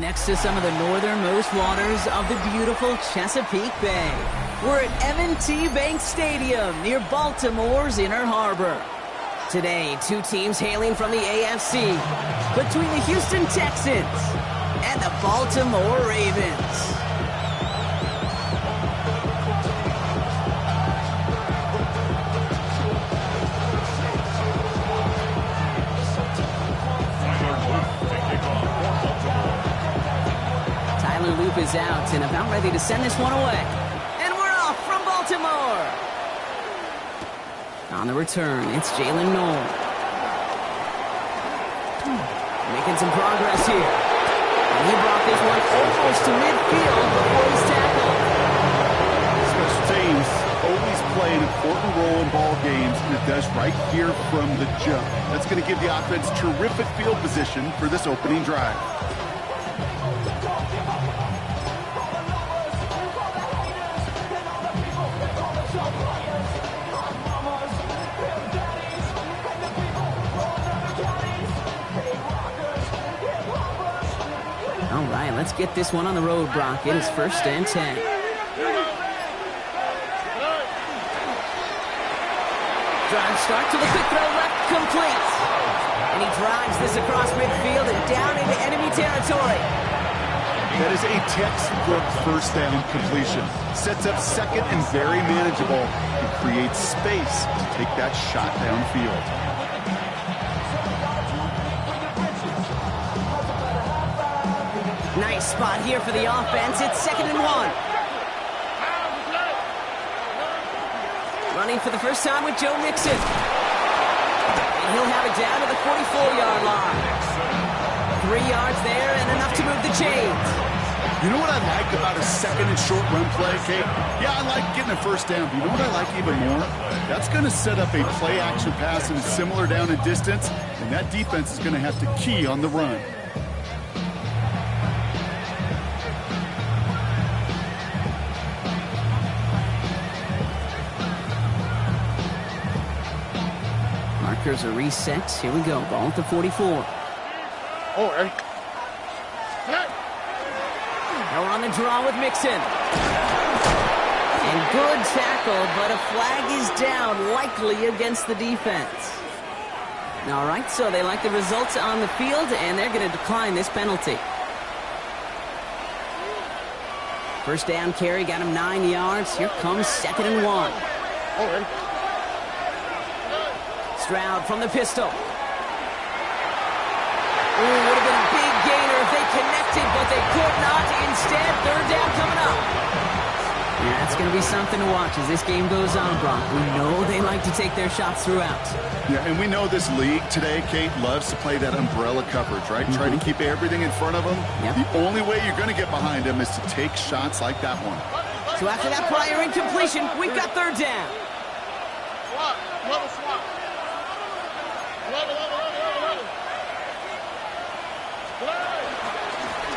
Next to some of the northernmost waters of the beautiful Chesapeake Bay, we're at M&T Bank Stadium near Baltimore's Inner Harbor. Today, two teams hailing from the AFC between the Houston Texans and the Baltimore Ravens. Tyler Loop is out and about ready to send this one away. And we're off from Baltimore. On the return, it's Jalen Noel. Making some progress here. And he brought this one almost to midfield before he's tackled. Special teams always play an important role in ball games, and it does right here from the jump. That's going to give the offense terrific field position for this opening drive. All right, let's get this one on the road, Brock. It is 1st and 10. Drive start to the quick throw left, complete. And he drives this across midfield and down into enemy territory. That is a textbook first down completion. Sets up second and very manageable and creates space to take that shot downfield. Nice spot here for the offense. It's 2nd and 1. Running for the first time with Joe Mixon. And he'll have it down to the 44-yard line. 3 yards there and enough to move the chains. You know what I like about a second and short run play, Kate? Yeah, I like getting a first down. But you know what I like even more? That's going to set up a play-action pass that is similar down in distance, and that defense is going to have to key on the run. Markers are reset. Here we go. Ball at the 44. All right. Now we're on the draw with Mixon. And good tackle, but a flag is down, likely against the defense. All right, so they like the results on the field, and they're going to decline this penalty. First down carry, got him 9 yards. Here comes 2nd and 1. All right. Stroud from the pistol. Ooh, would have been a big gainer if they connected, but they could not. Instead, 3rd down coming up. Yeah, that's going to be something to watch as this game goes on, Brock. We know they like to take their shots throughout. Yeah, and we know this league today, Kate, loves to play that umbrella coverage, right? Try to keep everything in front of them. Yep. The only way you're going to get behind them is to take shots like that one. So after that prior incompletion, we've got 3rd down. Swap. Level swap. Level.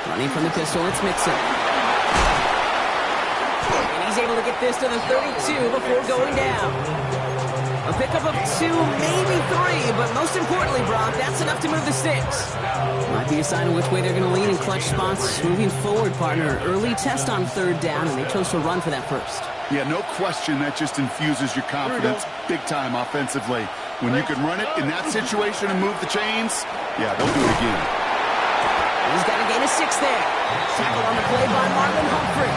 Running from the pistol, it's Mixon. And he's able to get this to the 32 before going down. A pickup of 2, maybe 3, but most importantly, Brock, that's enough to move the sticks. Might be a sign of which way they're going to lean in clutch spots moving forward, partner. Early test on 3rd down, and they chose to run for that first. Yeah, no question, that just infuses your confidence big time offensively. When you can run it in that situation and move the chains, yeah, they'll do it again. He's got a gain of 6 there. Tackle on the play by Marlon Humphrey.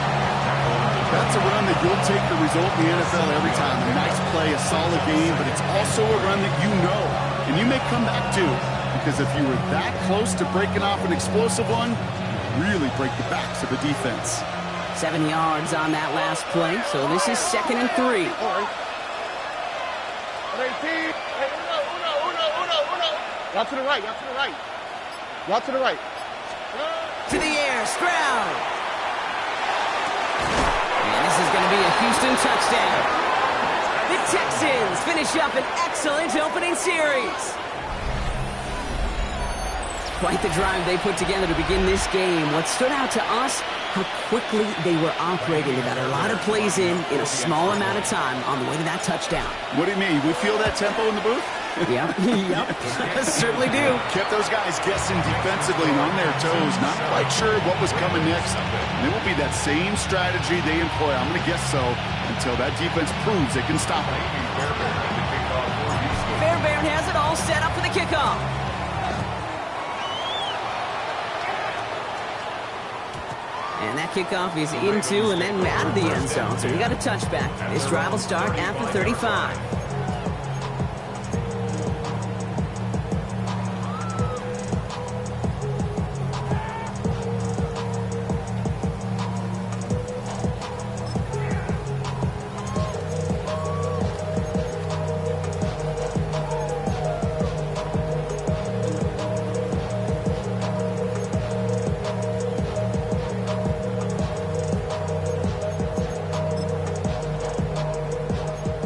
That's a run that you'll take the result in the NFL every time. A nice play, a solid game, but it's also a run that you know, and you may come back to, because if you were that close to breaking off an explosive one, you really break the backs of the defense. 7 yards on that last play, so this is 2nd and 3. All right. 18. Hey, uno. Y'all to the right. Y'all to the right. To the air, Stroud. And this is going to be a Houston touchdown. The Texans finish up an excellent opening series. Quite the drive they put together to begin this game. What stood out to us, how quickly they were operating. They got a lot of plays in a small amount of time on the way to that touchdown. What do you mean? We feel that tempo in the booth? Yep, certainly do. Kept those guys guessing defensively and on their toes, not quite sure what was coming next. And it will be that same strategy they employ, I'm going to guess so, until that defense proves they can stop it. Fairbairn has it all set up for the kickoff. And that kickoff is into and then out of the end zone. So we got a touchback. This drive will start after 35.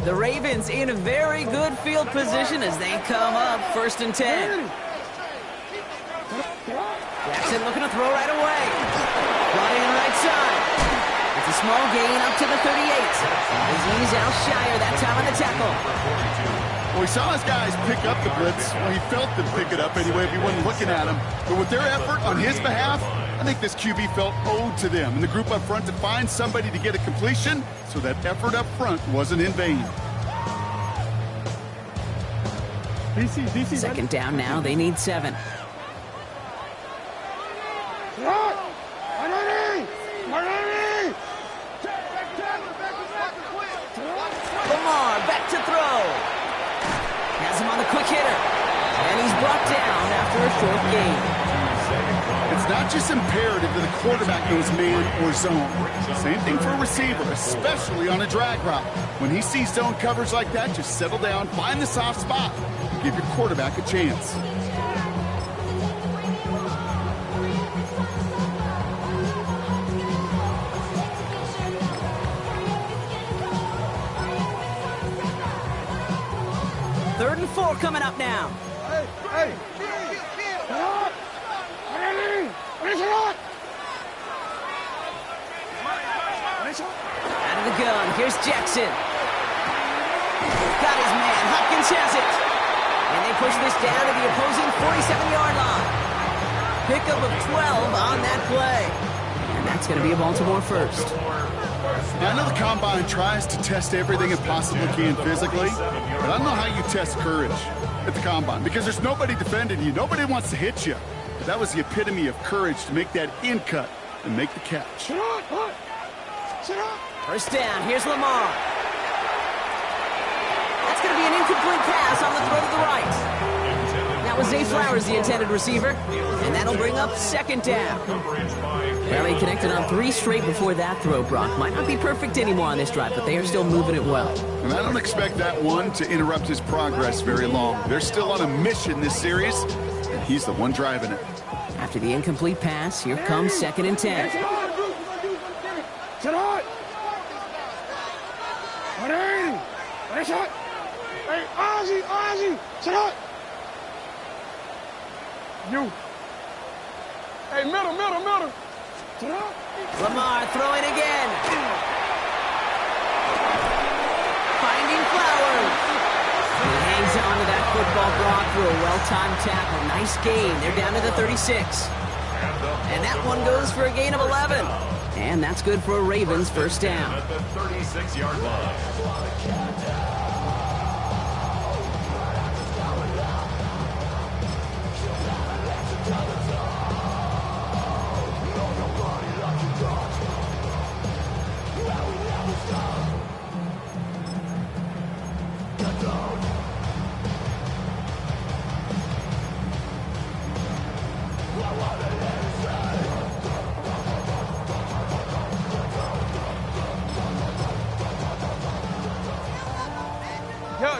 The Ravens in a very good field position as they come up 1st and 10. Jackson looking to throw right away. Brought in right side. It's a small gain up to the 38. He's out shyer that time on the tackle. Well, we saw his guys pick up the blitz. Well, he felt them pick it up anyway if he wasn't looking at him. But with their effort on his behalf, I think this QB felt owed to them and the group up front to find somebody to get a completion, so that effort up front wasn't in vain. Second down now, they need 7. Lamar back to throw. Has him on the quick hitter. And he's brought down after a short gain. It's not just imperative that the quarterback knows man or zone. Same thing for a receiver, especially on a drag route. When he sees zone coverage like that, just settle down, find the soft spot, and give your quarterback a chance. Third and 4 coming up now. Hey! Out of the gun, here's Jackson. Got his man, Hopkins has it. And they push this down to the opposing 47-yard line. Pickup of 12 on that play. And that's going to be a Baltimore first. Now, I know the Combine tries to test everything it possibly can physically, but I don't know how you test courage at the Combine, because there's nobody defending you. Nobody wants to hit you. But that was the epitome of courage to make that in cut and make the catch. First down, here's Lamar. That's going to be an incomplete pass on the throw to the right. That was Zay Flowers, the intended receiver, and that'll bring up 2nd down. Well, he connected on 3 straight before that throw, Brock. Might not be perfect anymore on this drive, but they are still moving it well. And I don't expect that one to interrupt his progress very long. They're still on a mission this series, and he's the one driving it. After the incomplete pass, here comes 2nd and 10. Hey, Ozzy, sit up. You. Hey, middle. Sit up. Lamar throwing again. Finding Flowers. He hangs on to that football, Brock, for a well-timed tackle. Nice gain. They're down to the 36. And that one goes for a gain of 11. And that's good for a Ravens first down. At the 36-yard line.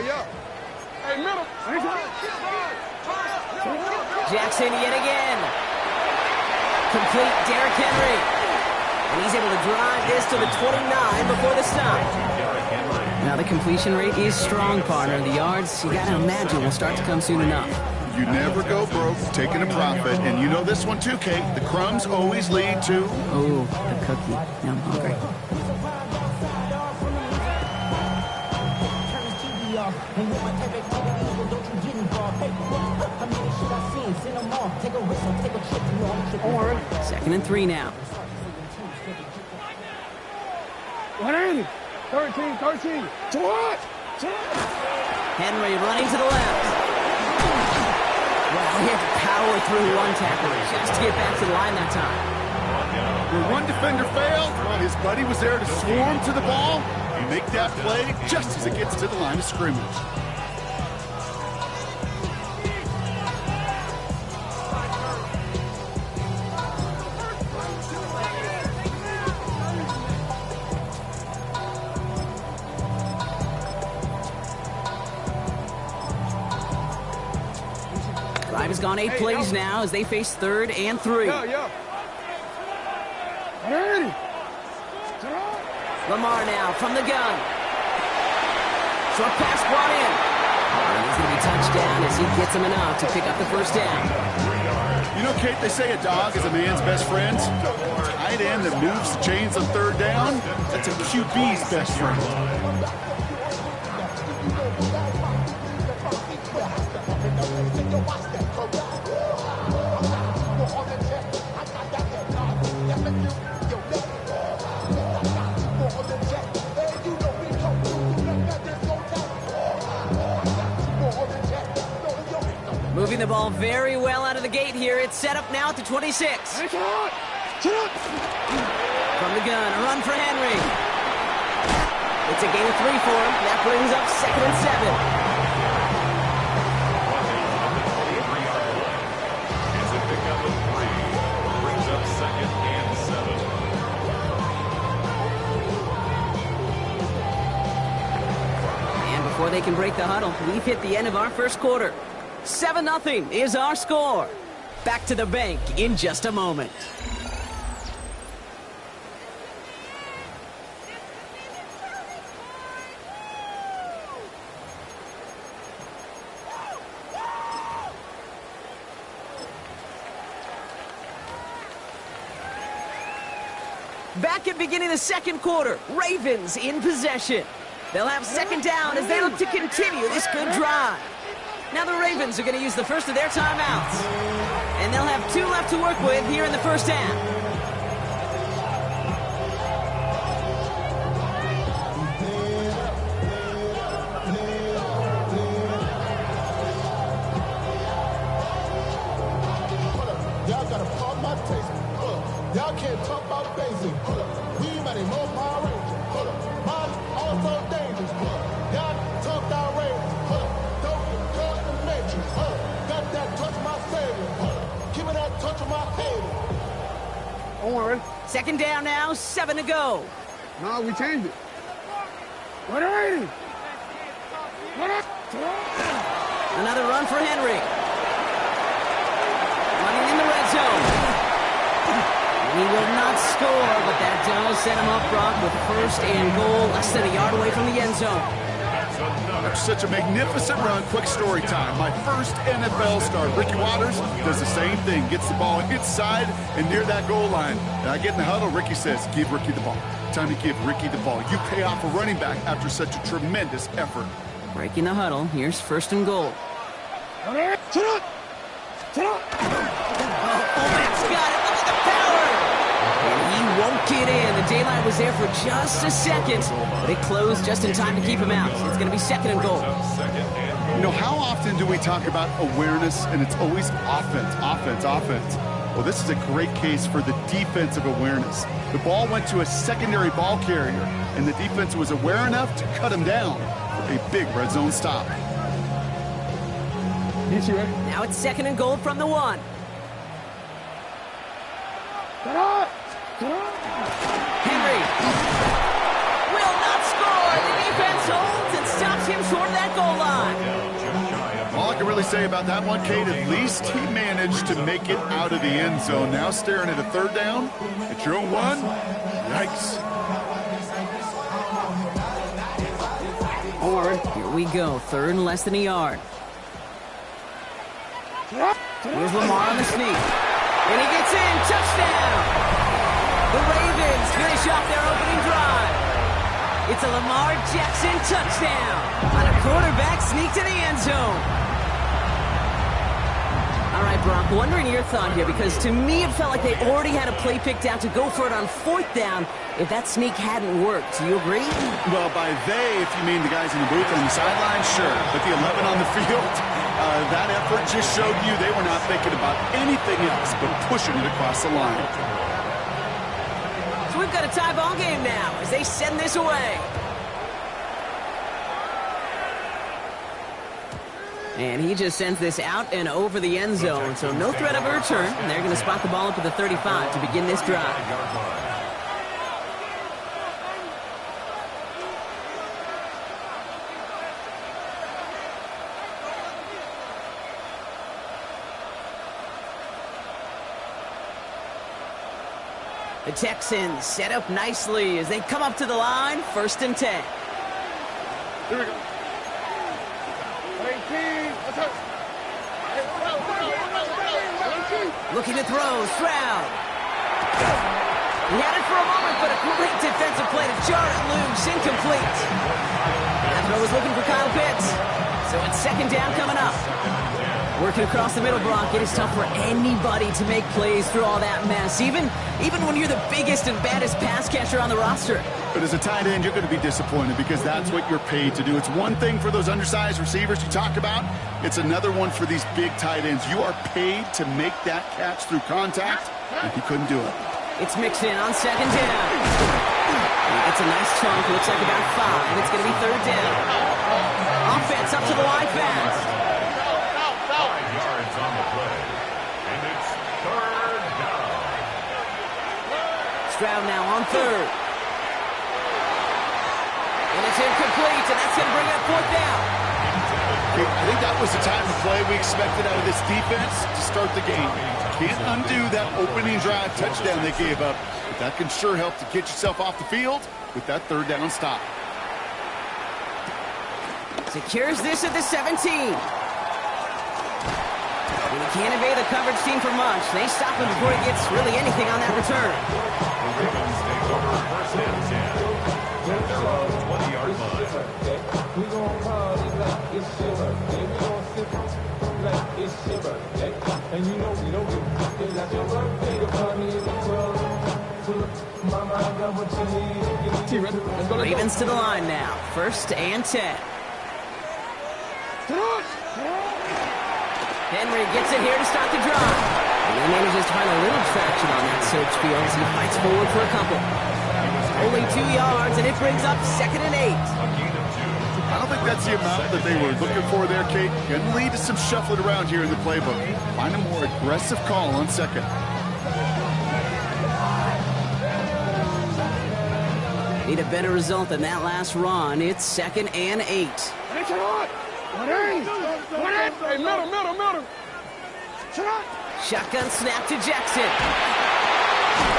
Yeah. Hey, middle. Jackson yet again. Complete Derrick Henry. And he's able to drive this to the 29 before the stop. Now the completion rate is strong, partner. The yards, you got to imagine, will start to come soon enough. You never go broke taking a profit, and you know this one too, Kate. The crumbs always lead to... Oh, the cookie. Now I'm hungry. Second and 3 now. 180. 13. Henry running to the left. Well, he had to power through one tackle just to get back to the line that time. Where one defender failed, his buddy was there to swarm to the ball and make that play just as it gets to the line of scrimmage. Drive has gone 8 plays now as they face 3rd and 3. Lamar now from the gun. Short pass brought in. And he's going to be touchdown as he gets him enough to pick up the first down. You know, Kate, they say a dog is a man's best friend. Tight end that moves the chains on 3rd down, that's a QB's best friend. Moving the ball very well out of the gate here. It's set up now at the 26. From the gun, a run for Henry. It's a gain of 3 for him. That brings up 2nd and 7. It's a pickup of 3. Brings up 2nd and 7. And before they can break the huddle, we've hit the end of our first quarter. 7-0 is our score. Back to the bank in just a moment. Back at beginning of the second quarter, Ravens in possession. They'll have 2nd down as they look to continue this good drive. Now the Ravens are going to use the first of their timeouts. And they'll have 2 left to work with here in the first half. Y'all got to pump my taste. Y'all can't talk about basic. We made more Power Rangers. Mine also dangerous. Y'all talk down Ravens. Got that touch my savior. Give me that touch of my hater. Don't worry. 2nd down now, 7 to go. No, we changed it. 180. Another run for Henry. Running in the red zone. He will not score, but that does set him up, Brock, with 1st and goal, less than a yard away from the end zone. After such a magnificent run, quick story time. My first NFL start, Ricky Watters, does the same thing. Gets the ball inside and near that goal line. And I get in the huddle, Ricky says, give Ricky the ball. Time to give Ricky the ball. You pay off a running back after such a tremendous effort. Breaking the huddle, here's 1st and goal. Fullback's got it, look at the power! And he won't get in. The daylight was there for just a second, but it closed just in time to keep him out. It's going to be 2nd and goal. You know, how often do we talk about awareness, and it's always offense, offense, offense? Well, this is a great case for the defensive awareness. The ball went to a secondary ball carrier, and the defense was aware enough to cut him down for a big red zone stop. Now it's 2nd and goal from the 1. Henry will not score. The defense holds and stops him short of that goal line. All I can really say about that one, Kate, at least he managed to make it out of the end zone. Now staring at a 3rd down at your own 1. Yikes. Don't worry. Here we go, 3rd and less than a yard. Here's Lamar on the sneak. And he gets in, touchdown! The Ravens finish off their opening drive. It's a Lamar Jackson touchdown on a quarterback sneak to the end zone. Brock, wondering your thought here, because to me it felt like they already had a play picked out to go for it on 4th down if that sneak hadn't worked. Do you agree? Well, by they, if you mean the guys in the booth on the sideline, sure. But the 11 on the field, that effort just showed you they were not thinking about anything else but pushing it across the line. So we've got a tie ball game now as they send this away. And he just sends this out and over the end zone, so no threat of a return. And they're going to spot the ball up at the 35 to begin this drive. The Texans set up nicely as they come up to the line, 1st and 10. Here we go. 18. Looking to throw, Stroud. He had it for a moment, but a great defensive play to jar it loose, incomplete. That throw was looking for Kyle Pitts. So it's 2nd down coming up. Working across the middle, Brock, it is tough for anybody to make plays through all that mess, even when you're the biggest and baddest pass catcher on the roster. But as a tight end, you're going to be disappointed because that's what you're paid to do. It's one thing for those undersized receivers you talk about. It's another one for these big tight ends. You are paid to make that catch through contact, and he couldn't do it. It's mixed in on 2nd down. It's a nice chunk. Looks like about 5. It's going to be 3rd down. Offense up to the line fast. 5 yards on the play, and it's 3rd down. Stroud now on 3rd. And it's incomplete, and that's going to bring up 4th down. I think that was the type of play we expected out of this defense to start the game. Can't undo that opening drive touchdown they gave up, but that can sure help to get yourself off the field with that 3rd down stop. Secures this at the 17. And he can't evade the coverage team for much. They stop him before he gets really anything on that return. The Ravens take over 1st and 10. At their own 20-yard line. We gon' party like it's your birthday. We gon' sip like it's your birthday. And you know we don't give it like your birthday. The party in the club. Mama, I got what you need. Ravens to the line now. 1st and 10. Henry gets it here to start the drive. And he manages to find a little traction on that search field as he fights forward for a couple. Only 2 yards, and it brings up 2nd and 8. I don't think that's the amount that they were looking for there, Kate. Can lead to some shuffling around here in the playbook. Find a more aggressive call on 2nd. Need a better result than that last run. It's 2nd and 8. Hey, middle. Shotgun snap to Jackson.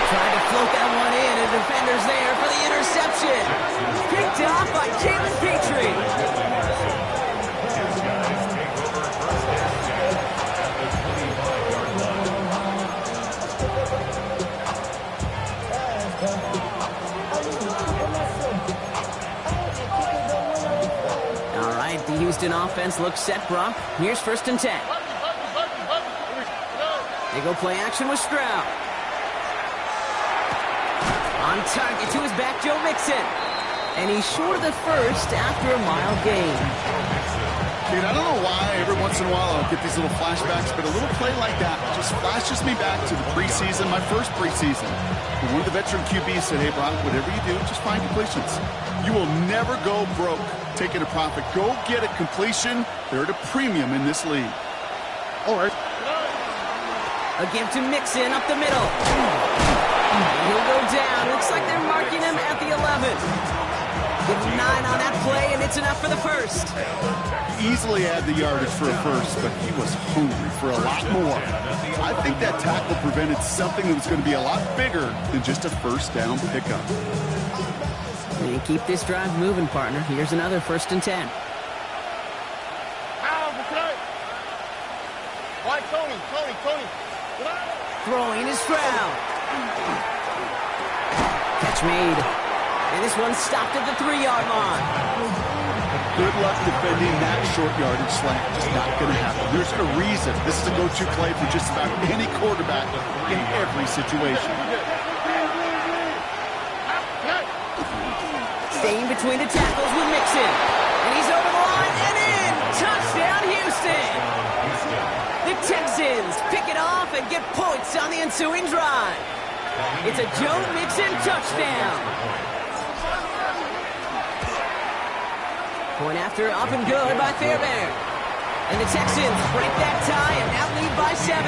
Trying to float that one in, and defenders there for the interception. Picked off by Jalen Petrie. All right, the Houston offense looks set, Brock. Here's 1st and 10. They go play action with Stroud. On target to his back, Joe Mixon. And he's short of the first after a mile gain. Dude, I don't know why every once in a while I'll get these little flashbacks, but a little play like that just flashes me back to the preseason, my first preseason. When one of the veteran QBs said, hey, Brock, whatever you do, just find completions. You will never go broke taking a profit. Go get a completion. They're at a premium in this league. All right. A give to Mixon up the middle. He'll go down. Looks like they're marking him at the 11. Give him 9 on that play, and it's enough for the first. Easily had the yardage for a first, but he was hungry for a lot more. I think that tackle prevented something that was going to be a lot bigger than just a first down pickup. And keep this drive moving, partner. Here's another 1st and 10. Why, Tony. Throwing is Stroud. Catch made. And this one stopped at the 3-yard line. Good luck defending that short yardage slant. Just not going to happen. There's a reason. This is a go-to play for just about any quarterback in every situation. Staying between the tackles with Mixon. And he's over the line and in. Touchdown, Houston. The Texans pick it off and get points on the ensuing drive. It's a Joe Mixon touchdown. Point after up and good by Fairbairn. And the Texans break that tie and now lead by 7.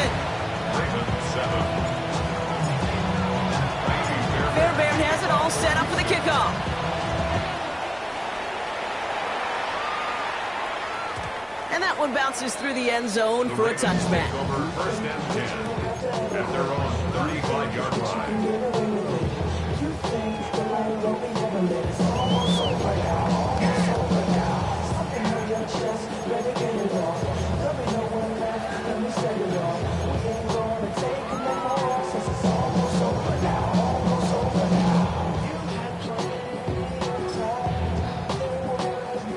Fairbairn has it all set up for the kickoff. And that one bounces through the end zone for a touchback. Over first and 10 at their own 35-yard line.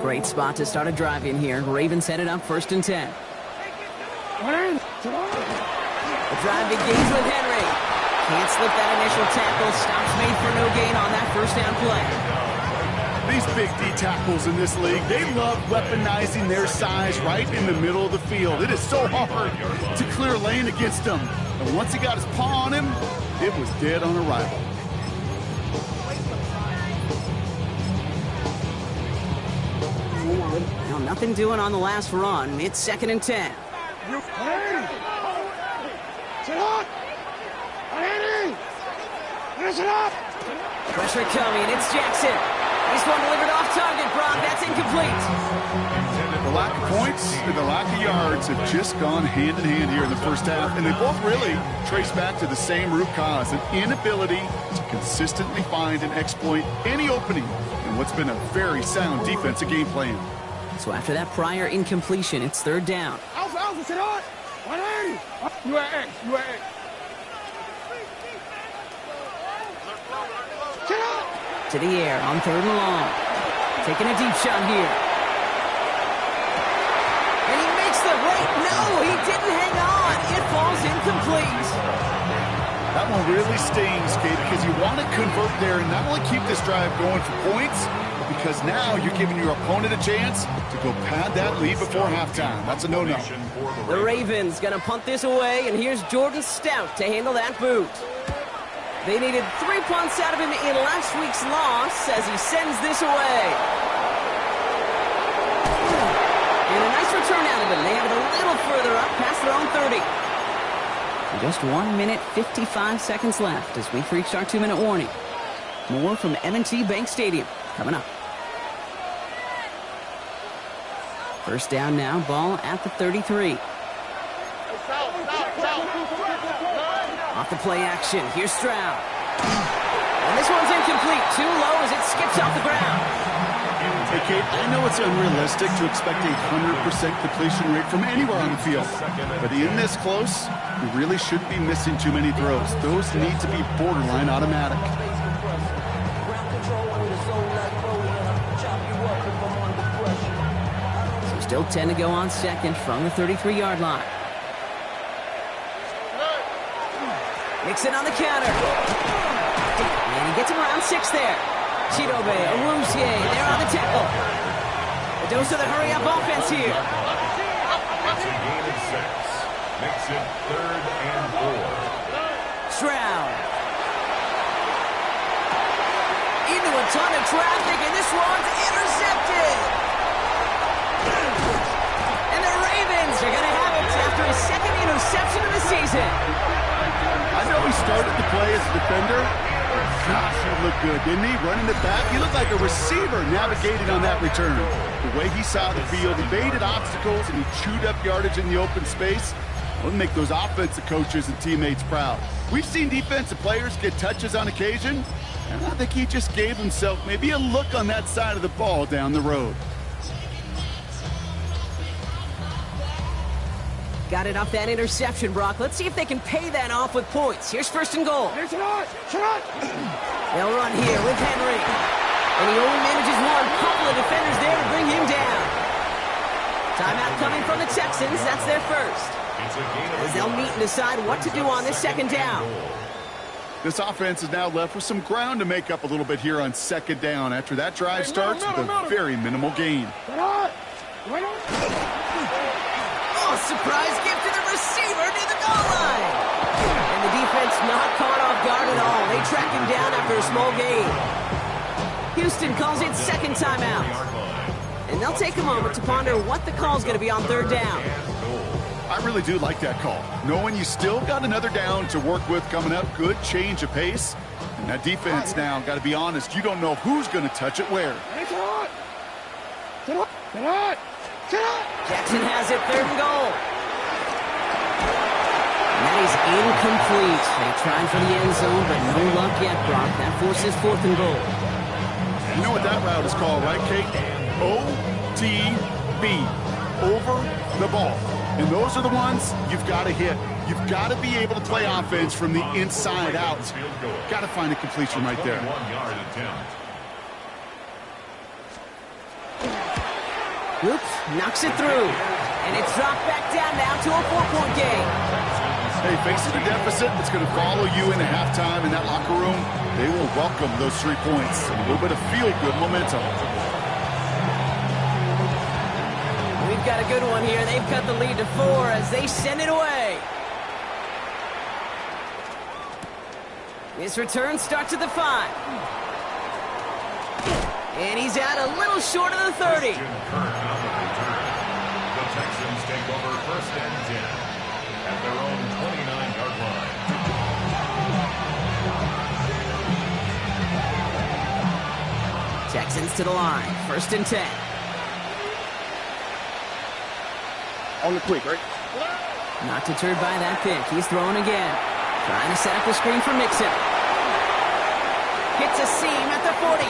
Great spot to start a drive in here. Ravens headed up 1st and 10. The drive begins with Henry. Can't slip that initial tackle. Stops made for no gain on that first down play. These big D tackles in this league, they love weaponizing their size right in the middle of the field. It is so hard to clear lane against them. And once he got his paw on him, it was dead on arrival. Now, nothing doing on the last run. It's 2nd and 10. Pressure coming. It's Jackson. This one delivered off target, Brock. That's incomplete. The lack of points and the lack of yards have just gone hand in hand here in the first half, and they both really trace back to the same root cause, an inability to consistently find and exploit any opening in what's been a very sound defensive game plan. So after that prior incompletion, it's 3rd down. To the air on 3rd and long. Taking a deep shot here. And he makes the wait. No, he didn't hang on. It falls incomplete. That one really stings, Kate, because you want to convert there and not only keep this drive going for points, because now you're giving your opponent a chance to go pad that lead before halftime. That's a no-no. The Ravens going to punt this away, and here's Jordan Stout to handle that boot. They needed 3 punts out of him in last week's loss as he sends this away. And a nice return out of him. They have it a little further up past their own 30. And just 1 minute, 55 seconds left as we've reached our 2-minute warning. More from M&T Bank Stadium coming up. First down now, ball at the 33. Off the play action, here's Stroud. And this one's incomplete, too low as it skips off the ground. Hey, Kate, I know it's unrealistic to expect a 100% completion rate from anywhere on the field. But in this close, you really shouldn't be missing too many throws. Those need to be borderline automatic. So still 10 to go on second from the 33-yard line. Mixon on the counter. And he gets him around 6 there. Chidobe, Awuzie, they're on the tackle. A dose of the hurry-up offense here. It's a gain of 6. Makes it 3rd and 4. Stroud. Into a ton of traffic, and this one's intercepted. And the Ravens are going to have it after his 2nd interception of the season. I know he started the play as a defender. Gosh, he looked good, didn't he? Running it back, he looked like a receiver navigating on that return. The way he saw the field, evaded obstacles, and he chewed up yardage in the open space. Will make those offensive coaches and teammates proud. We've seen defensive players get touches on occasion, and I think he just gave himself maybe a look on that side of the ball down the road. Got it off that interception, Brock. Let's see if they can pay that off with points. Here's 1st and goal. They'll run here with Henry. And he only manages one. Couple of defenders there to bring him down. Timeout coming from the Texans. That's their first. As they'll meet and decide what to do on this second down. This offense is now left with some ground to make up a little bit here on second down after that drive starts with a very minimal gain. Oh, surprise gift to the receiver near the goal line. And the defense not caught off guard at all. They track him down after a small gain. Houston calls it second timeout. And they'll take a moment to ponder what the call is going to be on third down. I really do like that call. Knowing you still got another down to work with coming up, good change of pace. And that defense now, got to be honest, you don't know who's going to touch it where. Jackson has it, third and goal. And that is incomplete. They tried for the end zone, but no luck yet, Brock. That forces fourth and goal. You know what that route is called, right, Kate? OTB, over the ball. And those are the ones you've got to hit. You've got to be able to play offense from the inside out. Got to find a completion right there. Oops, knocks it through. And it's dropped back down now to a 4-point game. Hey, facing a deficit, it's going to follow you into halftime in that locker room. They will welcome those 3 points. A little bit of feel-good momentum. We've got a good one here. They've cut the lead to 4 as they send it away. His return starts at the 5. And he's out a little short of the 30. The Texans take over first and 10 at their own 29-yard line. Texans to the line. First and 10. On the quick, right? Not deterred by that pick. He's throwing again. Trying to set up the screen for Mixon. Hits a seam at the 40.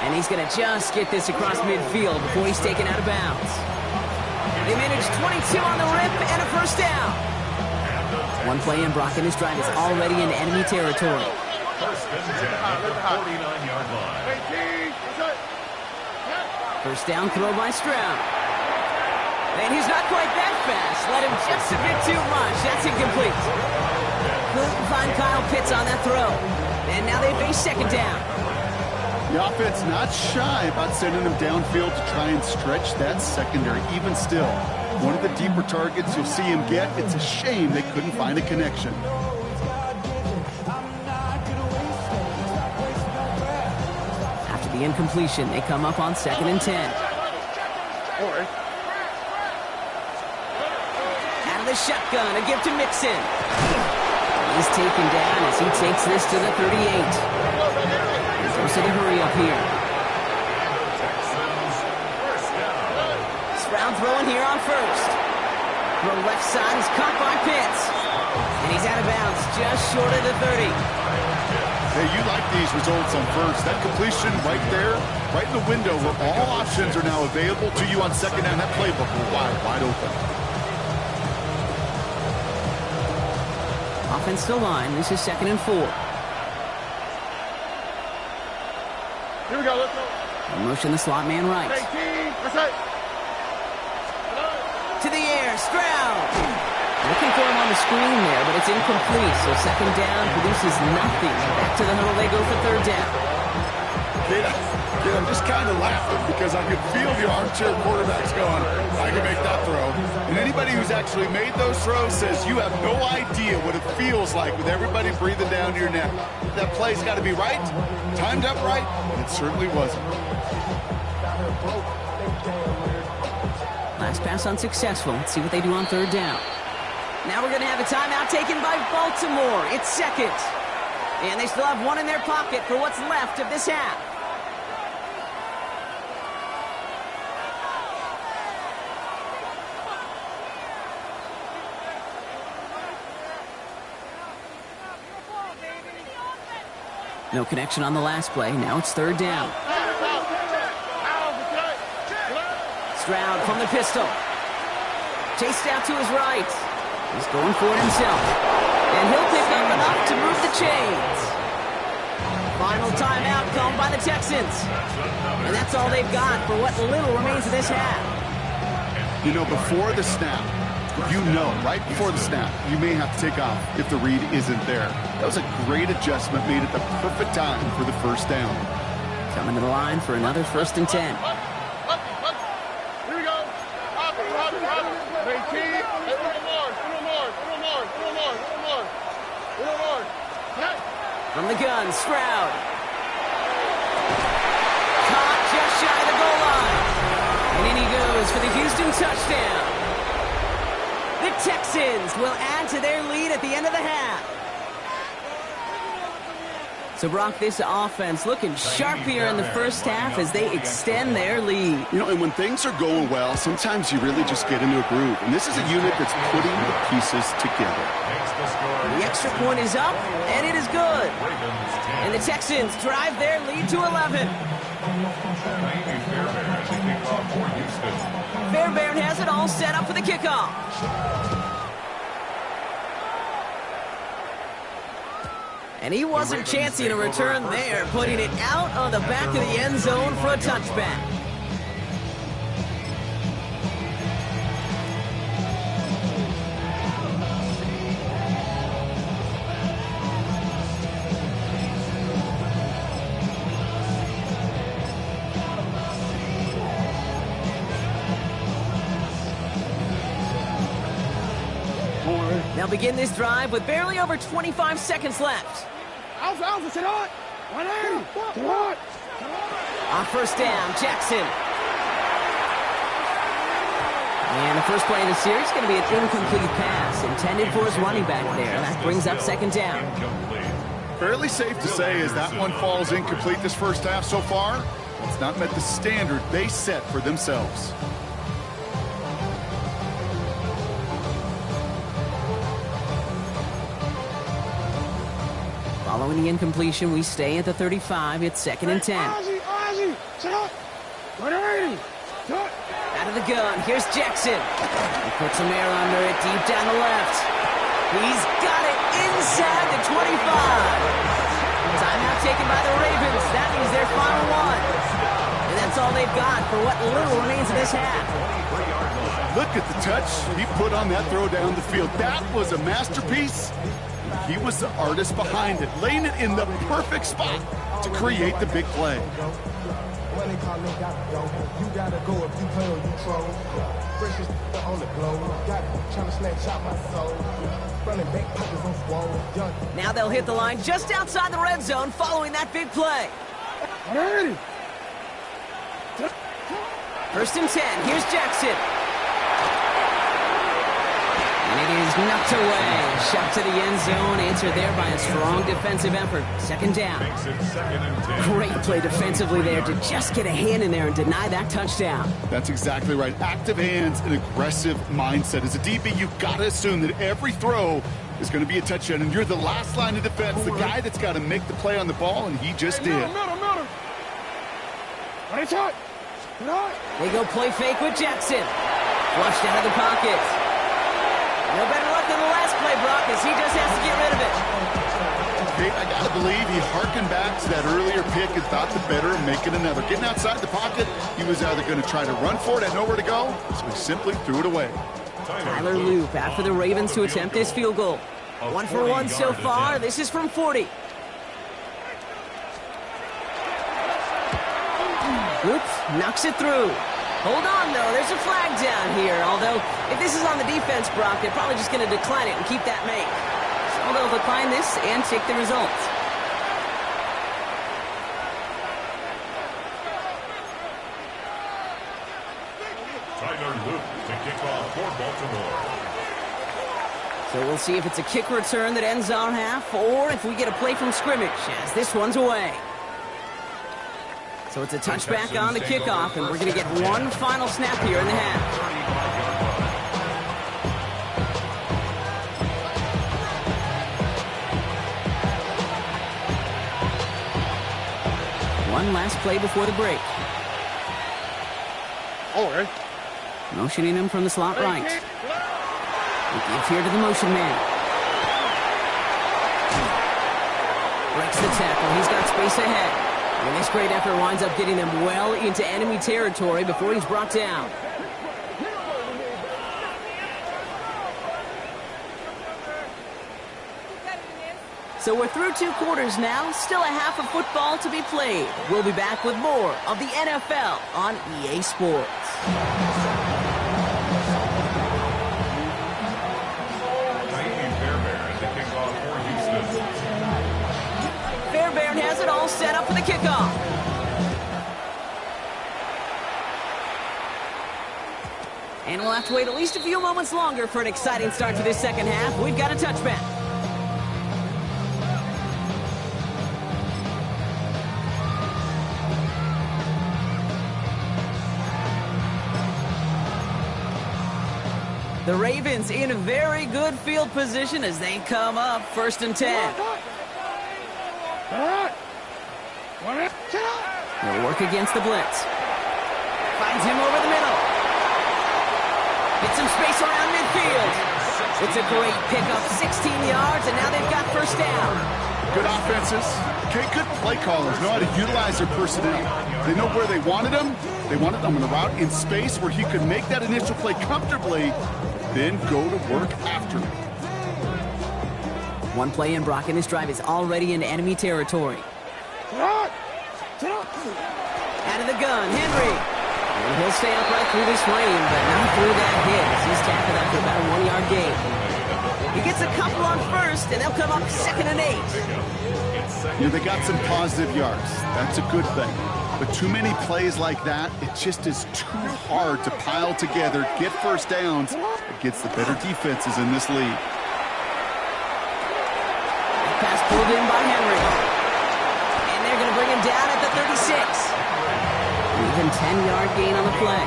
And he's going to just get this across midfield before he's taken out of bounds. They manage 22 on the rip and a first down. One play in, Brock, and his drive is already in enemy territory. First and 10 at the 49-yard line. First down throw by Stroud. And he's not quite that fast. Let him just a bit too much. That's incomplete. Couldn't find Kyle Pitts on that throw. And now they face second down. The offense not shy about sending them downfield to try and stretch that secondary. Even still, one of the deeper targets you'll see him get. It's a shame they couldn't find a connection. After the incompletion, they come up on second and 10. Out of the shotgun, a give to Mixon. He's taken down as he takes this to the 38. To the hurry up here. Stroud throwing here on first. Throw left side is caught by Pitts. And he's out of bounds just short of the 30. Hey, you like these results on first. That completion right there, right in the window where all options are now available to you on second down. That playbook will wide open. Offense to line. This is second and 4. Here we go, let's go. Motion the slot man right. 18, that's right. To the air, Stroud. Looking for him on the screen there, but it's incomplete. So second down produces nothing. Back to the huddle they go for third down. Kid, I'm just kind of laughing because I could feel the armchair quarterbacks going, I can make that throw. And anybody who's actually made those throws says you have no idea what it feels like with everybody breathing down your neck. That play's got to be right, timed up right, and it certainly wasn't. Last pass unsuccessful. Let's see what they do on third down. Now we're going to have a timeout taken by Baltimore. It's second. And they still have one in their pocket for what's left of this half. No connection on the last play. Now it's third down. Stroud from the pistol. Chased out to his right. He's going for it himself. And he'll pick up enough to move the chains. Final timeout called by the Texans. And that's all they've got for what little remains of this half. You know, before the snap, you know, right before the snap, you may have to take off if the read isn't there. That was a great adjustment made at the perfect time for the first down. Coming to the line for another 1st and 10. Here we go. From the gun, Stroud. Caught just shy of the goal line. And in he goes for the Houston touchdown. The Texans will add to their lead at the end of the half. So, Brock, this offense looking sharp here in the first half as they extend their lead. You know, and when things are going well, sometimes you really just get into a groove. And this is a unit that's putting the pieces together. The extra point is up, and it is good. And the Texans drive their lead to 11. Fairbairn has it all set up for the kickoff. And he wasn't chancing a return there, putting it out on the back of the end zone for a touchback. They'll begin this drive with barely over 25 seconds left. On first down, Jackson. And the first play of the series is going to be an incomplete pass intended for his running back there. That brings up 2nd down. Fairly safe to say as that one falls incomplete this first half so far, it's not met the standard they set for themselves. Following the incompletion, we stay at the 35. It's 2nd and 10. Out of the gun, here's Jackson. He puts some air under it deep down the left. He's got it inside the 25. Timeout taken by the Ravens. That means their final one. And that's all they've got for what little remains of this half. Look at the touch he put on that throw down the field. That was a masterpiece. He was the artist behind it, laying it in the perfect spot to create the big play. Now they'll hit the line just outside the red zone following that big play. 1st and 10. Here's Jackson. And it is knocked away. Shot to the end zone. Answered there by a strong defensive effort. 2nd down. Great play defensively there to just get a hand in there and deny that touchdown. That's exactly right. Active hands and aggressive mindset. As a DB, you've got to assume that every throw is going to be a touchdown. And you're the last line of defense, the guy that's got to make the play on the ball, and he just did. They go play fake with Jackson. Flushed out of the pocket. No better luck than the last play, Brock, as he just has to get rid of it. Okay, I got to believe he harkened back to that earlier pick and thought the better of making another. Getting outside the pocket, he was either going to try to run for it, had nowhere to go, so he simply threw it away. Tyler Loop after the Ravens to attempt this field goal. 1 for 1 so far. This is from 40. Loop knocks it through. Hold on, though. There's a flag down here. Although, if this is on the defense, Brock, they're probably just going to decline it and keep that make. So they'll decline this and take the results. Tyler Loop to kick off for Baltimore. So we'll see if it's a kick return that ends our half or if we get a play from scrimmage as this one's away. So it's a touchback on the kickoff, and we're going to get one final snap here in the half. One last play before the break. Okay. Motioning him from the slot right. We give here to the motion man. Breaks the tackle. He's got space ahead. And this great effort winds up getting them well into enemy territory before he's brought down. So we're through 2 quarters now. Still a half of football to be played. We'll be back with more of the NFL on EA Sports. Fairbairn has it all set up for the kickoff. And we'll have to wait at least a few moments longer for an exciting start to this second half. We've got a touchback. The Ravens in a very good field position as they come up 1st and 10. They'll work against the blitz. Finds him over the middle. Gets some space around midfield. It's a great pickup, 16 yards, and now they've got 1st down. Good offenses. Okay, good play callers. Know how to utilize their personnel. They know where they wanted them. They wanted them on the route in space where he could make that initial play comfortably, then go to work after it. One play in, Brock, and this drive is already in enemy territory. Out of the gun, Henry. And he'll stay upright through this rain, but not through that hit as he's tackled after about a 1-yard gain. He gets a couple on 1st, and they'll come up 2nd and 8. You know, they got some positive yards. That's a good thing. But too many plays like that, it just is too hard to pile together, get 1st downs against the better defenses in this league. Pass pulled in by Henry. And they're going to bring him down at the 36. Even 10-yard gain on the play.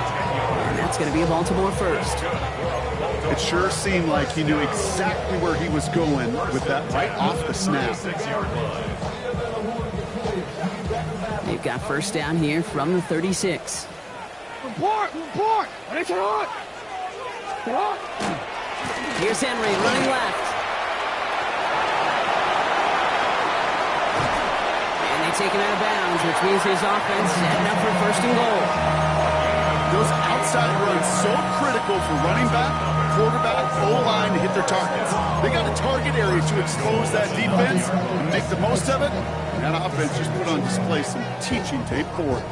And that's going to be a Baltimore 1st. It sure seemed like he knew exactly where he was going with that right off the snap. They've got 1st down here from the 36. Report! Here's Henry running left. And they take him out of bounds, which means his offense setting up for 1st and goal. Those outside runs so critical for running back, quarterback, O-line to hit their targets. They got a target area to expose that defense and make the most of it. And that offense just put on display some teaching tape for it.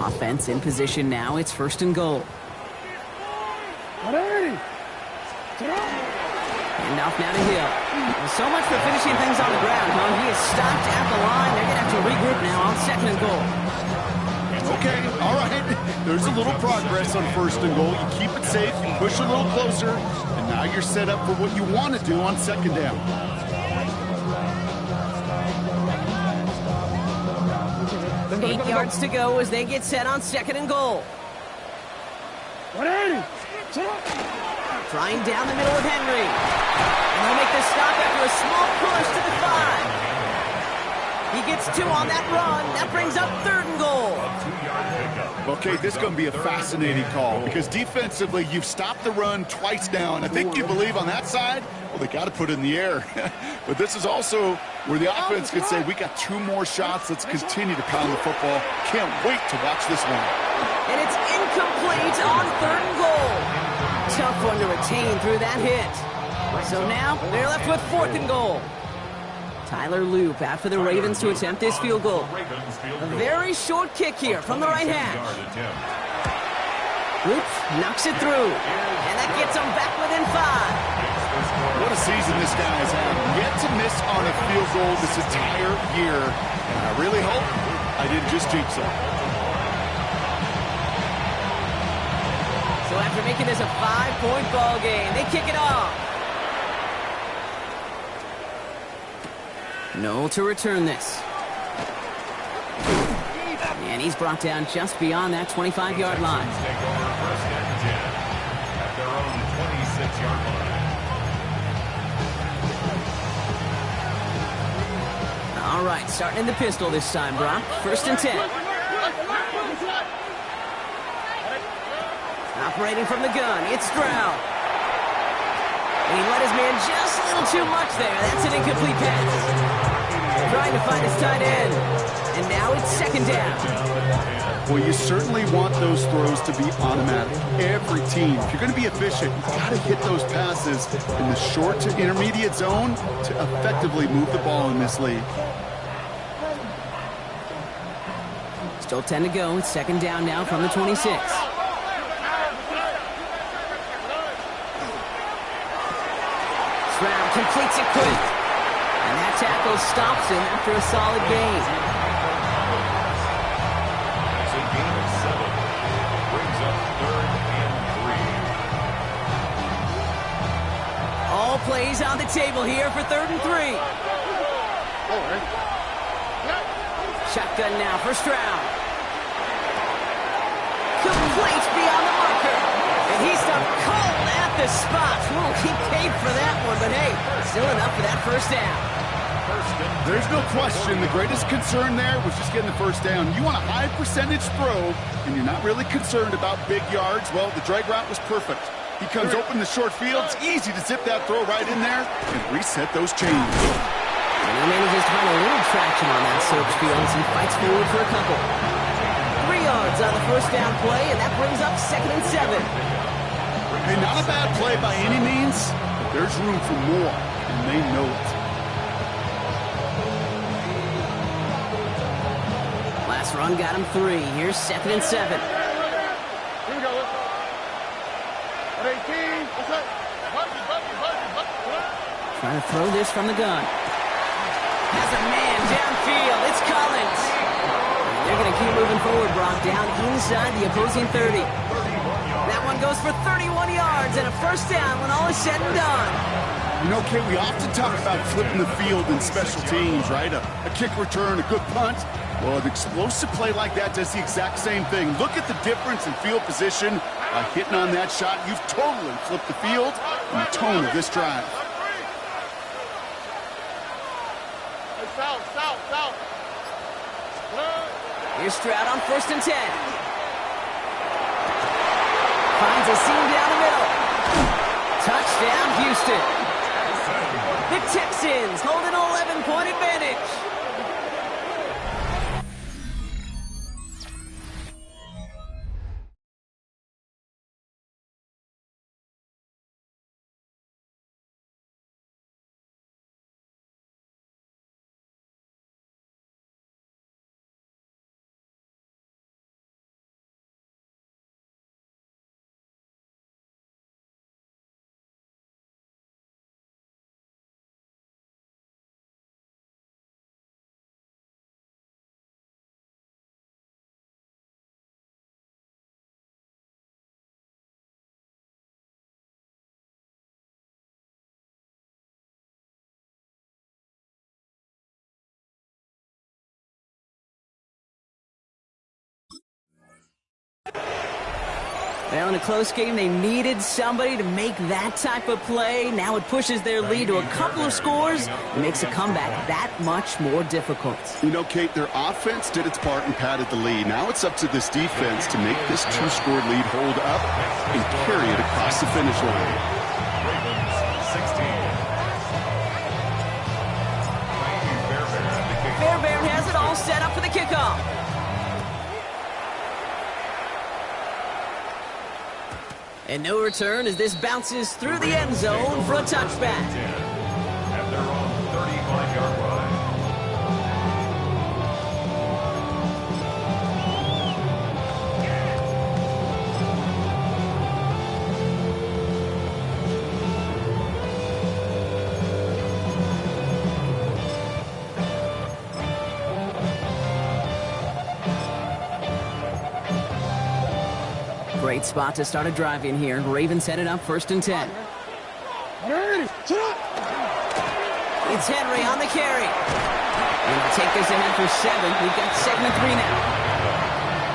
Offense in position now. It's 1st and goal. And off now to Hill. Well, so much for finishing things on the ground, huh? He is stopped at the line. They're going to have to regroup now on 2nd and goal. Okay, all right. There's a little progress on 1st and goal. You keep it safe, you push a little closer, and now you're set up for what you want to do on 2nd down. Eight yards to go as they get set on 2nd and goal. 180. Trying down the middle with Henry. And they'll make the stop after a small push to the 5. He gets 2 on that run. That brings up 3rd and goal. Okay, this is going to be a fascinating call because defensively, you've stopped the run twice now, and I think you believe on that side, well, they got to put it in the air. But this is also where the offense could say, we got 2 more shots. Let's continue to pound the football. Can't wait to watch this one. And it's incomplete on 3rd and goal. Tough one to retain through that hit. So now they're left with 4th and goal. Tyler Loop out for the Ravens to attempt this field goal. A very short kick here from the right hash. Loop knocks it through. And that gets them back within 5. What a season this guy has had. Yet to miss on a field goal this entire year. And I really hope I didn't just jinx him. So after making this a 5-point ball game, they kick it off. Noel to return this. And he's brought down just beyond that 25-yard line. All right, starting in the pistol this time, Brock. 1st and 10. Operating from the gun, it's Stroud. And he let his man just a little too much there. That's an incomplete pass. Trying to find his tight end. And now it's second down. Well, you certainly want those throws to be automatic. Every team, if you're going to be efficient, you've got to hit those passes in the short to intermediate zone to effectively move the ball in this league. Still 10 to go. It's second down now from the 26. Stroud completes it quick. And that tackle stops him after a solid gain. It's a gain of 7. Brings up 3rd and 3. All plays on the table here for 3rd and 3. Shotgun now for Stroud. Complete beyond the marker. And he's done cold at the spot. Ooh, he paid for that one, but hey, still enough for that first down. There's no question the greatest concern there was just getting the first down. You want a high percentage throw, and you're not really concerned about big yards. Well, the drag route was perfect. He comes open the short field. It's easy to zip that throw right in there and reset those chains. And he manages to find a little traction on that search field as he fights forward for a couple. 3 yards on the first down play, and that brings up 2nd and 7. Hey, not a bad play by any means, but there's room for more, and they know it. Last run got him 3. Here's 2nd and 7. Here we go. At 18. What's up? Buggy. Trying to throw this from the gun. Has a man downfield. It's Collins. They're going to keep moving forward, Brock, down inside the opposing 30. That one goes for 31 yards and a first down when all is said and done. You know, Kate, we often talk about flipping the field in special teams, right? A kick return, a good punt. Well, an explosive play like that does the exact same thing. Look at the difference in field position. By hitting on that shot, you've totally flipped the field and the tone of this drive. South. Here's Stroud on 1st and 10. Finds a seam down the middle. Touchdown, Houston. The Texans hold an 11-point advantage. Well, in a close game, they needed somebody to make that type of play. Now it pushes their lead to a couple of scores and makes a comeback that much more difficult. You know, Kate, their offense did its part and padded the lead. Now it's up to this defense to make this 2-score lead hold up and carry it across the finish line. Ravens 16. Fairbairn has it all set up for the kickoff. And no return as this bounces through the end zone for a touchback. At their own 35-yard line. Great spot to start a drive in here. Ravens headed up 1st and 10. It's Henry on the carry. And it'll take us ahead for 7. We've got 2nd and 3 now.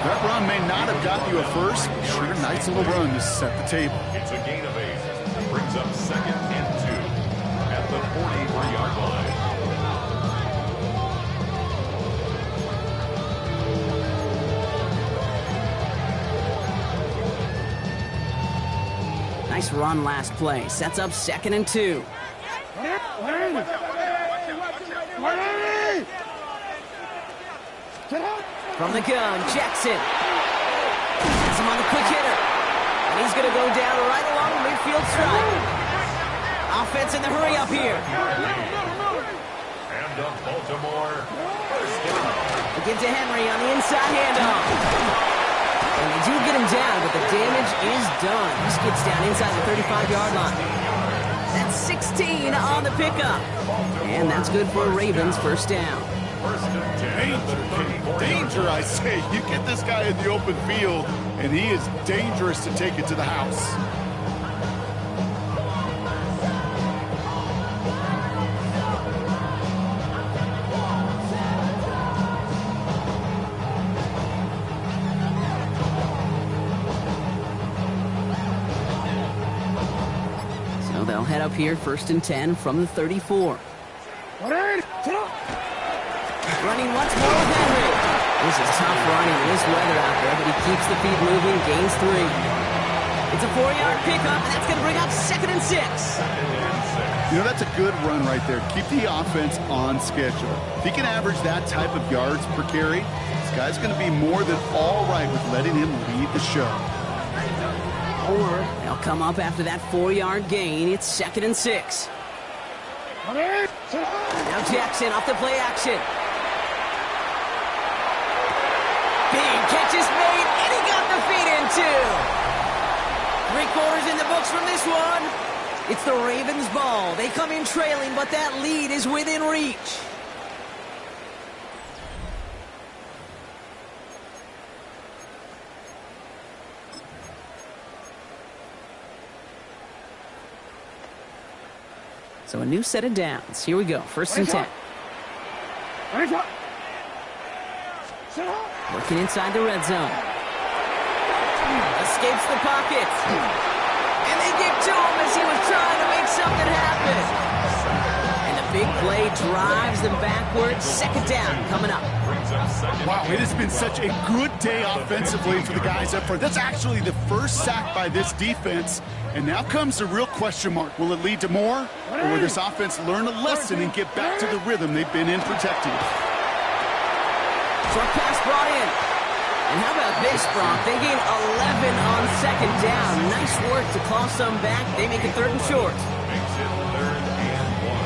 That run may not have got you a first. Sure, nice little run to set the table. It's a gain of 8. Brings up 2nd and 2 at the 43-yard line. Nice run last play. Sets up 2nd and 2. From the gun, Jackson. Has him on the quick hitter. And he's going to go down right along the midfield stripe. Offense in the hurry up here. And a Baltimore first down. They give to Henry on the inside handoff. And they do get him down, but the damage is done. He skids down inside the 35-yard line. That's 16 on the pickup. And that's good for a Ravens first down. First and 10. Danger, I say. You get this guy in the open field, and he is dangerous to take it to the house. So they'll head up here, 1st and 10 from the 34. Running once more with Henry. This is tough running in this weather out there, but he keeps the feet moving, gains 3. It's a 4-yard pickup, and that's going to bring up 2nd and 6. You know, that's a good run right there. Keep the offense on schedule. If he can average that type of yards per carry, this guy's going to be more than all right with letting him lead the show. Or they'll come up after that 4-yard gain. It's 2nd and 6. Now Jackson off the play action. Big catch is made, and he got the feet in too. 3/4 in the books from this one. It's the Ravens' ball. They come in trailing, but that lead is within reach. So a new set of downs. Here we go. 1st and 10. Working inside the red zone. Escapes the pocket. And they give to him as he was trying to make something happen. And the big play drives them backwards. 2nd down coming up. Wow, it has been such a good day offensively for the guys up front. That's actually the first sack by this defense. And now comes the real question mark. Will it lead to more? Or will this offense learn a lesson and get back to the rhythm they've been in protecting? Short pass brought in. And how about this, Brock? They gain 11 on 2nd down. Nice work to claw some back. They make it 3rd and short. Makes it 3rd and 1.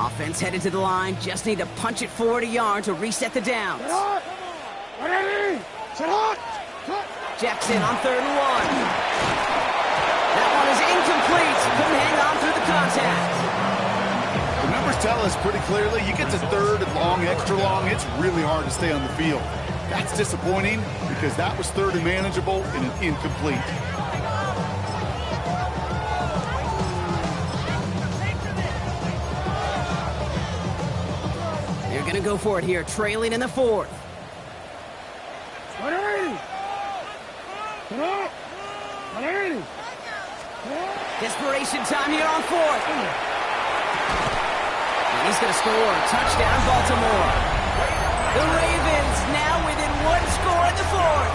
Offense headed to the line. Just need to punch it forward a yard to reset the downs. Jackson on 3rd and 1. That one is incomplete. Couldn't hang on through the contact. The numbers tell us pretty clearly, you get to 3rd and long, extra long, it's really hard to stay on the field. That's disappointing because that was 3rd and manageable and an incomplete. They're going to go for it here, trailing in the 4th. Desperation time here on 4th. And he's going to score. Touchdown, Baltimore. The Ravens now within 1 score in the 4th.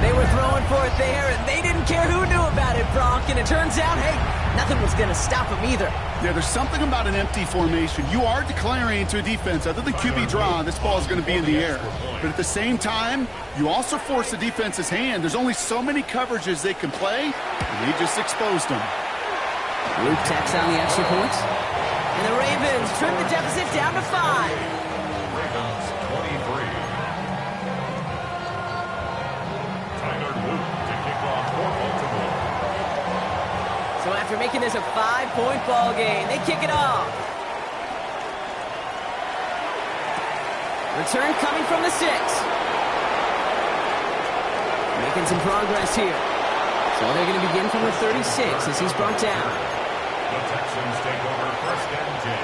They were throwing for it there, and they didn't care who knew about it, Brock. And it turns out, hey, nothing was going to stop them either. Yeah, there's something about an empty formation. You are declaring to a defense, other than QB draw, this ball is going to be in the air. But at the same time, you also force the defense's hand. There's only so many coverages they can play, and they just exposed them. Luke tacks on the extra points. And the Ravens trim the deficit down to 5. Ravens 23. Tyler Luke to kick off for Baltimore. So after making this a 5-point ball game, they kick it off. Return coming from the 6. Making some progress here. So they're going to begin from the 36 as he's brought down. The Texans take over 1st and 10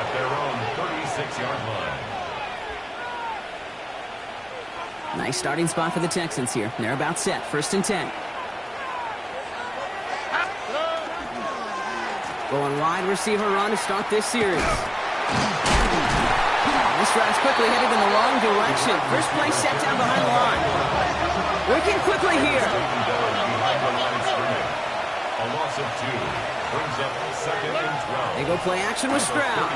at their own 36-yard line. Nice starting spot for the Texans here. They're about set. 1st and 10. Going wide receiver run to start this series. This drive's quickly headed in the wrong direction. First play set down behind the line. Working quickly here. A loss of 2 brings up 2nd and 12. They go play action with Stroud.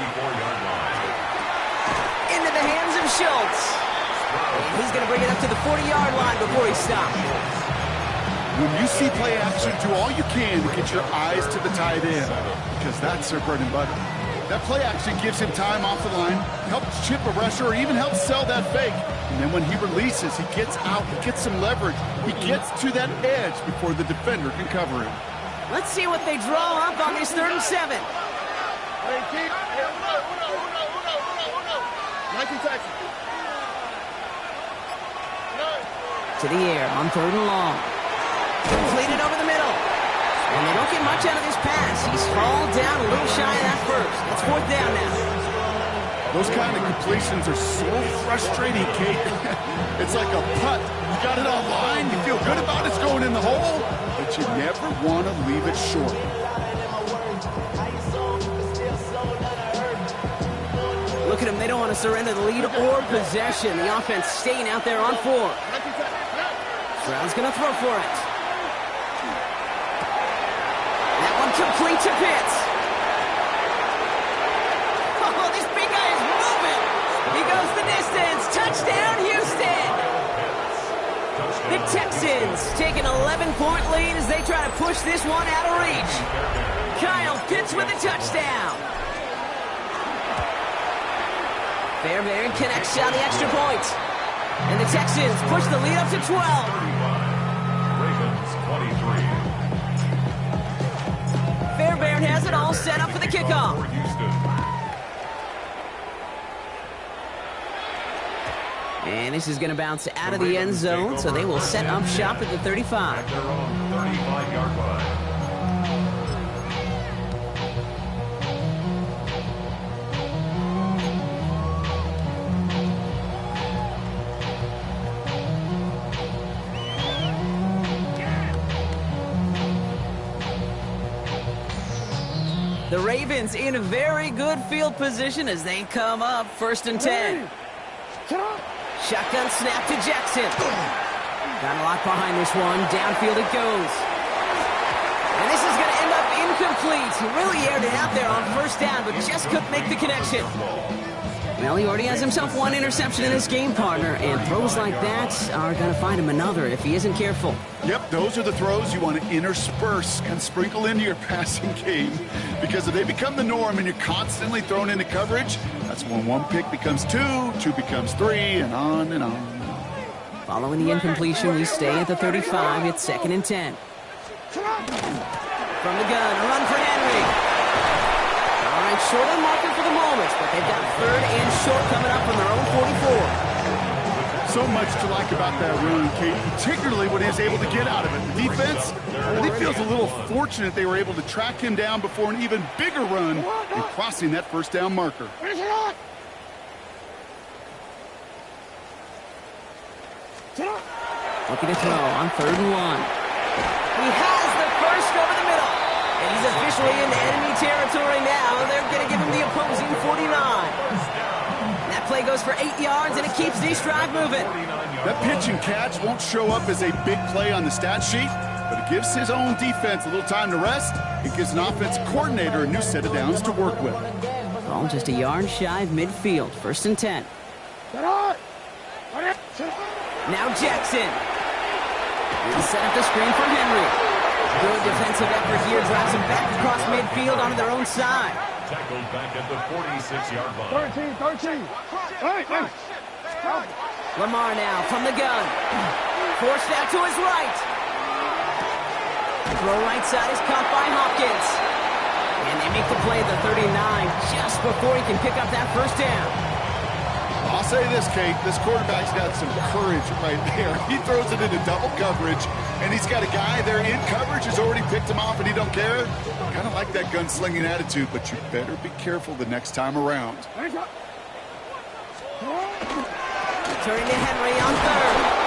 Into the hands of Schultz. And he's going to bring it up to the 40-yard line before he stops. When you see play action, do all you can to get your eyes to the tight end, because that's their bread and butter. That play action gives him time off the line, helps chip a rusher, or even helps sell that fake. And then when he releases, he gets out, he gets some leverage. He gets to that edge before the defender can cover him. Let's see what they draw up on this 3rd and 7. To the air on 3rd and long. Completed over the middle. And they don't get much out of this pass. He's hauled down a little shy of that first. That's 4th down now. Those kind of completions are so frustrating, Kate. It's like a putt. You got it on line, you feel good about it's going in the hole, but you never want to leave it short. Look at them. They don't want to surrender the lead or possession. The offense staying out there on 4. Stroud's going to throw for it. That one complete to Pitts. Oh, this big guy is moving. He goes the distance. Touchdown, Houston. The Texans take an 11-point lead as they try to push this one out of reach. Kyle Pitts with a touchdown. Fairbairn connects on the extra point. And the Texans push the lead up to 12. Ravens 23. Fairbairn has it all set up for the kickoff. For Houston. And this is going to bounce out of the end zone, so they will set up shop at the 35. At their own 35-yard line. The Ravens in a very good field position as they come up 1st and 10. Shotgun snap to Jackson. Got a lot behind this one. Downfield it goes. And this is going to end up incomplete. He really aired it out there on 1st down, but just couldn't make the connection. Well, he already has himself one interception in his game, partner, and throws like that are going to find him another if he isn't careful. Yep, those are the throws you want to intersperse and sprinkle into your passing game, because if they become the norm and you're constantly thrown into coverage, that's when 1 pick becomes 2, 2 becomes 3, and on and on. Following the incompletion, we stay at the 35. It's 2nd and 10. From the gun, a run for Henry. All right, short on marker for the moment, but they've got 3rd and short coming up from their own 44. So much to like about that run, Kate, particularly what he was able to get out of it. The defense, I think, feels a little fortunate they were able to track him down before an even bigger run and crossing that 1st down marker. Looking to throw on 3rd and 1. He has the first over the middle. And he's officially in enemy territory now. They're going to give him the opposing 49. That play goes for 8 yards, and it keeps this drive moving. That pitch and catch won't show up as a big play on the stat sheet, but it gives his own defense a little time to rest. It gives an offensive coordinator a new set of downs to work with. Ball just a yard shy of midfield. 1st and 10. Now Jackson. He'll set up the screen from Henry. Good defensive effort here. Drives him back across midfield onto their own side. Tackled back at the 46-yard line. 13. Lamar now from the gun. Forced out to his right. Throw right side is caught by Hopkins. And they make the play at the 39 just before he can pick up that 1st down. I'll say this, Kate, this quarterback's got some courage right there. He throws it into double coverage, and he's got a guy there in coverage who's already picked him off, and he don't care. Kind of like that gunslinging attitude, but you better be careful the next time around. Turning to Henry on 3rd.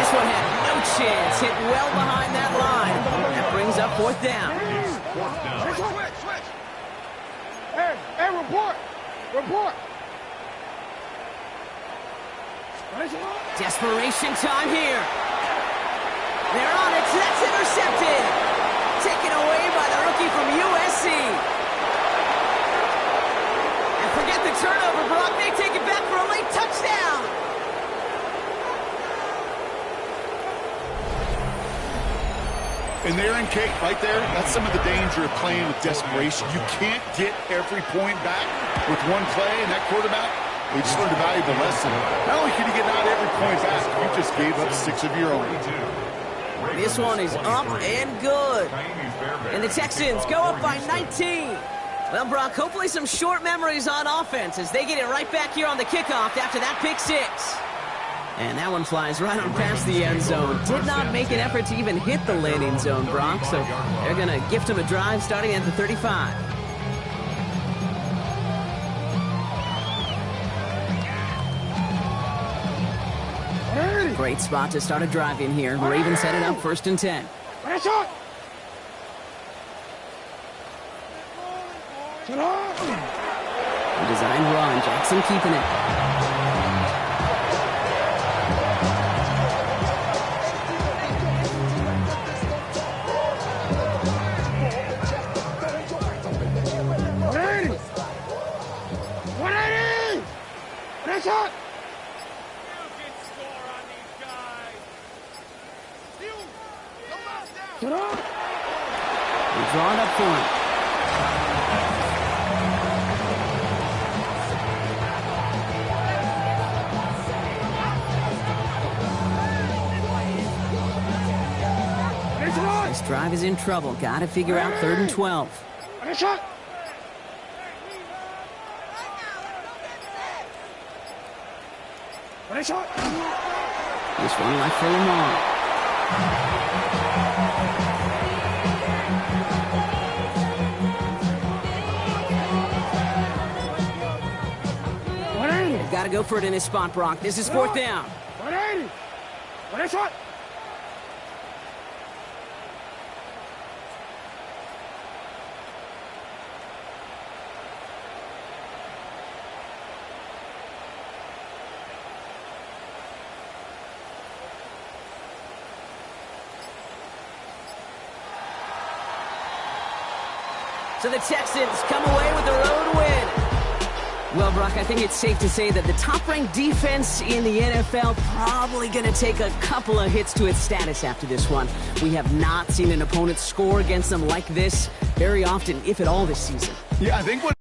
This one had no chance. Hit well behind that line. That brings up 4th down. Switch. Hey, report. Desperation time here. They're on it. That's intercepted. Taken away by the rookie from USC. And forget the turnover. Brock may take it back for a late touchdown. And there in Cake, right there, that's some of the danger of playing with desperation. You can't get every point back with one play, and that quarterback, he just learned a valuable lesson. Not only can you get not every point back, you just gave up 6 of your own. This one is up and good. And the Texans go up by 19. Well, Brock, hopefully some short memories on offense as they get it right back here on the kickoff after that pick 6. And that one flies right on past the end zone. Did not make an effort to even hit the landing zone, Brock. So they're going to gift him a drive starting at the 35. Great spot to start a drive in here. Ravens set it up 1st and 10. A designed run. Jackson keeping it. Draw it up for him. This drive is in trouble. Got to figure out 3rd and 12. This one left for Lamar. Got to go for it in his spot, Brock. This is 4th down. 180. What is shot? So the Texans come away with the road win. Well, Brock, I think it's safe to say that the top-ranked defense in the NFL probably going to take a couple of hits to its status after this one. We have not seen an opponent score against them like this very often, if at all, this season. Yeah, I think what